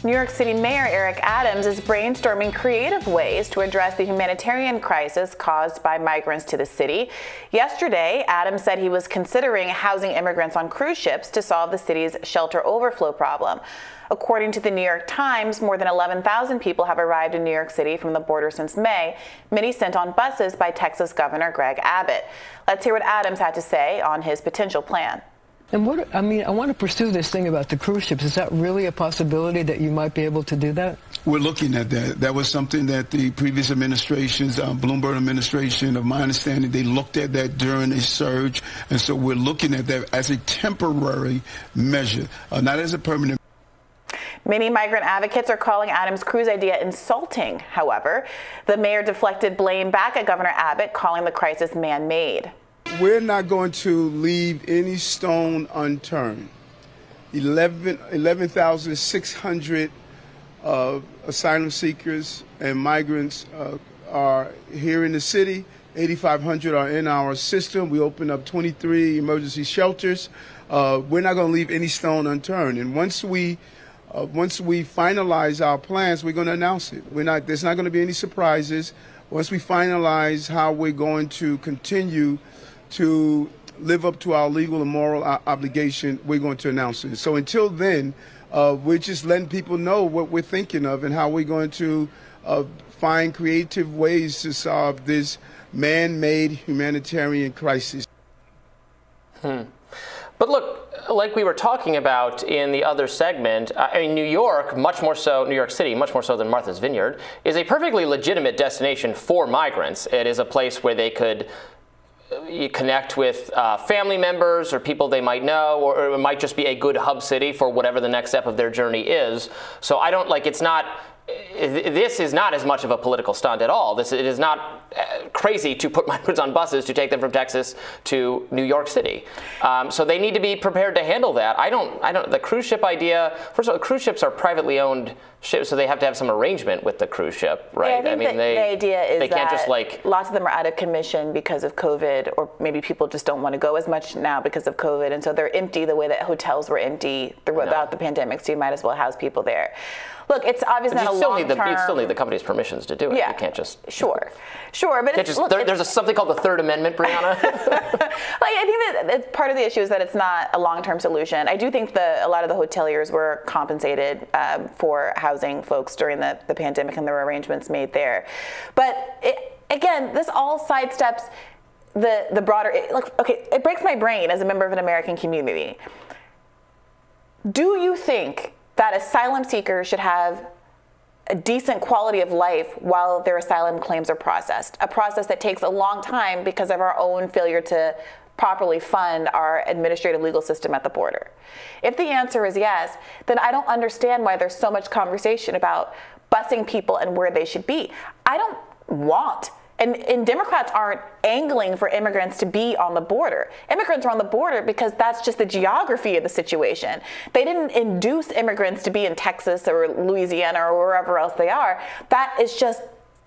New York City Mayor Eric Adams is brainstorming creative ways to address the humanitarian crisis caused by migrants to the city. Yesterday, Adams said he was considering housing immigrants on cruise ships to solve the city's shelter overflow problem. According to the New York Times, more than 11,000 people have arrived in New York City from the border since May, many sent on buses by Texas Governor Greg Abbott. Let's hear what Adams had to say on his potential plan. And I want to pursue this thing about the cruise ships. Is that really a possibility that you might be able to do that? We're looking at that. That was something that the previous administrations, Bloomberg administration, of my understanding, they looked at that during a surge. And so we're looking at that as a temporary measure, not as a permanent. Many migrant advocates are calling Adams' cruise idea insulting. However, the mayor deflected blame back at Governor Abbott, calling the crisis man-made. We're not going to leave any stone unturned. 11,600 asylum seekers and migrants are here in the city. 8,500 are in our system. We opened up 23 emergency shelters. We're not going to leave any stone unturned. And once we finalize our plans, we're going to announce it. There's not going to be any surprises. Once we finalize how we're going to continue to live up to our legal and moral obligation, we're going to announce it. So until then, we're just letting people know what we're thinking of and how we're going to find creative ways to solve this man-made humanitarian crisis. But look, like we were talking about in the other segment, I mean, New York, much more so, New York City, much more so than Martha's Vineyard, is a perfectly legitimate destination for migrants. It is a place where they could connect with family members or people they might know, or it might just be a good hub city for whatever the next step of their journey is. So I don't this is not as much of a political stunt at all. It is not crazy to put migrants on buses to take them from Texas to New York City. So they need to be prepared to handle that. The cruise ship idea, first of all, cruise ships are privately owned ships, so they have to have some arrangement with the cruise ship, right? Yeah, I think the idea is they can't that just like, lots of them are out of commission because of COVID, or maybe people just don't want to go as much now because of COVID, and so they're empty the way that hotels were empty throughout the pandemic, so you might as well house people there. Look, it's obviously not a long-term. You still need the company's permissions to do it. Yeah. You can't just. Sure, but there's something called the Third Amendment, Briahna. I think that part of the issue is that it's not a long-term solution. I do think a lot of the hoteliers were compensated for housing folks during the pandemic, and there were arrangements made there. But again, this all sidesteps the broader. It breaks my brain as a member of an American community. Do you think that asylum seekers should have a decent quality of life while their asylum claims are processed, a process that takes a long time because of our own failure to properly fund our administrative legal system at the border? If the answer is yes, then I don't understand why there's so much conversation about busing people and where they should be. I don't want, and Democrats aren't angling for immigrants to be on the border. Immigrants are on the border because that's just the geography of the situation. They didn't induce immigrants to be in Texas or Louisiana or wherever else they are. That is just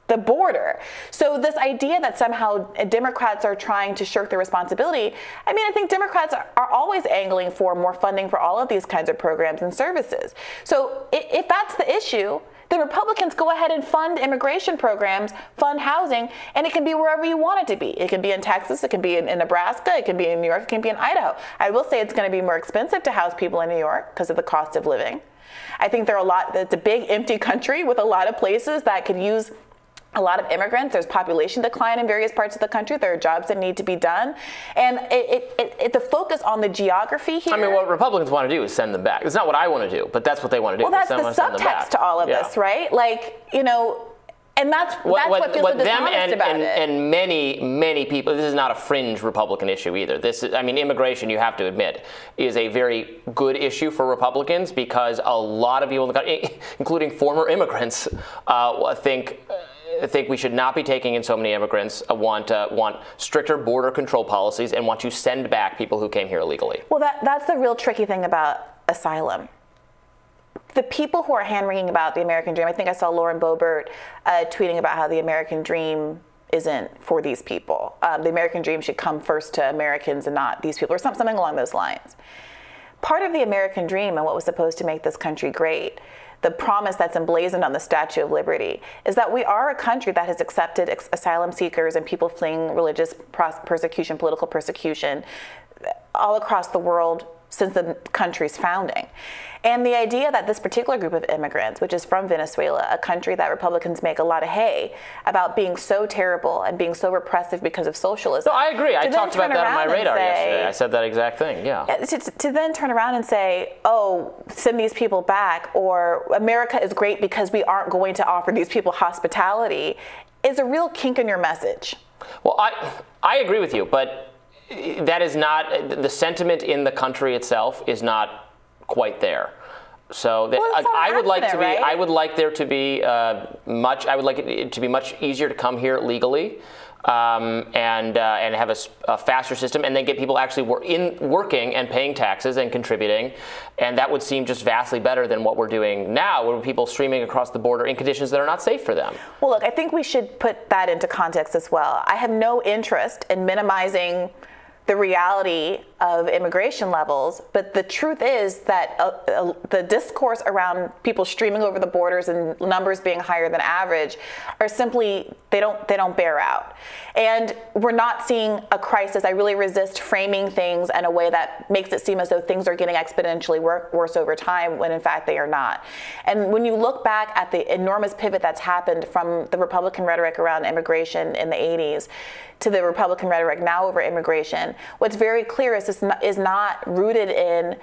the border. So this idea that somehow Democrats are trying to shirk their responsibility, I think Democrats are always angling for more funding for all of these kinds of programs and services. So if that's the issue, the Republicans go ahead and fund immigration programs, fund housing, and it can be wherever you want it to be. It can be in Texas, it can be in Nebraska, it can be in New York, it can be in Idaho. I will say it's going to be more expensive to house people in New York because of the cost of living. I think it's a big empty country with a lot of places that could use a lot of immigrants. There's population decline in various parts of the country. There are jobs that need to be done. And the focus on the geography here. What Republicans want to do is send them back. It's not what I want to do, but that's what they want to do. Well, that's the subtext to all of this, right? And that's what feels so dishonest about it. And many people, this is not a fringe Republican issue either. This is, immigration, you have to admit, is a very good issue for Republicans because a lot of people in the country, including former immigrants, think we should not be taking in so many immigrants, want stricter border control policies, and want to send back people who came here illegally. Well, that's the real tricky thing about asylum. The people who are hand-wringing about the American dream, I think I saw Lauren Boebert tweeting about how the American dream isn't for these people. The American dream should come first to Americans and not these people, or something along those lines. part of the American dream and what was supposed to make this country great, the promise that's emblazoned on the Statue of Liberty, is that we are a country that has accepted asylum seekers and people fleeing religious persecution, political persecution all across the world since the country's founding. And the idea that this particular group of immigrants, which is from Venezuela, a country that Republicans make a lot of hay about being so terrible and being so repressive because of socialism. No, I agree. I talked about that on my radar yesterday. I said that exact thing, yeah. To then turn around and say, oh, send these people back, or America is great because we aren't going to offer these people hospitality, is a real kink in your message. Well, I agree with you, but that is not, the sentiment in the country itself is not quite there. So I would like to be. Right? I would like there to be I would like it to be much easier to come here legally, and have a faster system, and then get people actually working and paying taxes and contributing, and that would seem just vastly better than what we're doing now, where people streaming across the border in conditions that are not safe for them. Well, look, I think we should put that into context as well. I have no interest in minimizing the reality of immigration levels, but the truth is that the discourse around people streaming over the borders and numbers being higher than average are simply, they don't bear out. And we're not seeing a crisis. I really resist framing things in a way that makes it seem as though things are getting exponentially worse over time, when in fact they are not. And when you look back at the enormous pivot that's happened from the Republican rhetoric around immigration in the 80s to the Republican rhetoric now over immigration, what's very clear is this is not rooted in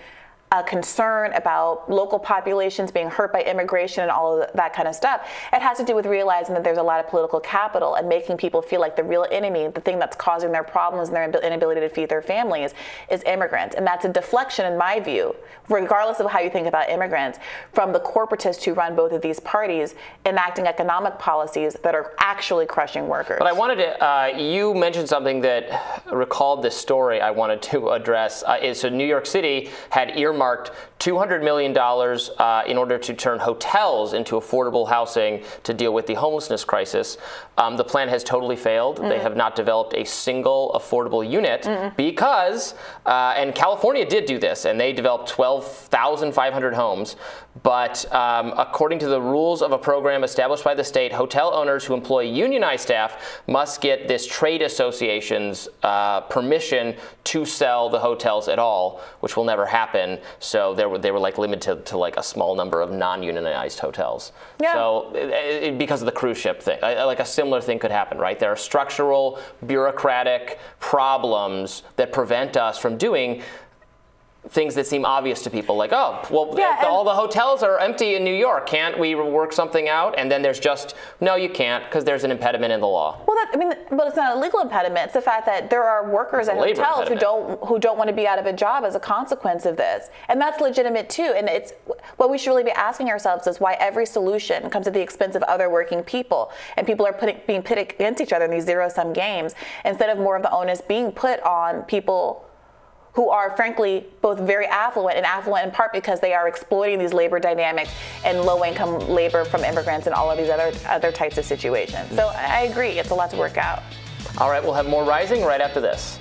a concern about local populations being hurt by immigration and all of that kind of stuff. It has to do with realizing that there's a lot of political capital and making people feel like the real enemy, the thing that's causing their problems and their inability to feed their families, is immigrants. And that's a deflection, in my view, regardless of how you think about immigrants, from the corporatists who run both of these parties enacting economic policies that are actually crushing workers. But I wanted to, you mentioned something that recalled this story I wanted to address. So New York City had earmarked $200 million in order to turn hotels into affordable housing to deal with the homelessness crisis. The plan has totally failed. They have not developed a single affordable unit because, and California did do this, and they developed 12,500 homes. But according to the rules of a program established by the state, hotel owners who employ unionized staff must get this trade association's permission to sell the hotels at all, which will never happen. So they were like limited to like a small number of non-unionized hotels. Yeah. So because of the cruise ship thing, like a similar thing could happen, right? There are structural, bureaucratic problems that prevent us from doing things that seem obvious to people, like, oh, well, yeah, all the hotels are empty in New York. Can't we work something out? And then there's just, no, you can't, because there's an impediment in the law. Well, but it's not a legal impediment. It's the fact that there are workers at hotels who don't want to be out of a job as a consequence of this, and that's legitimate too. And it's what we should really be asking ourselves is why every solution comes at the expense of other working people, and people are being pitted against each other in these zero-sum games instead of more of the onus being put on people who are frankly both very affluent in part because they are exploiting these labor dynamics and low-income labor from immigrants and all of these other types of situations. So I agree, it's a lot to work out. All right, we'll have more Rising right after this.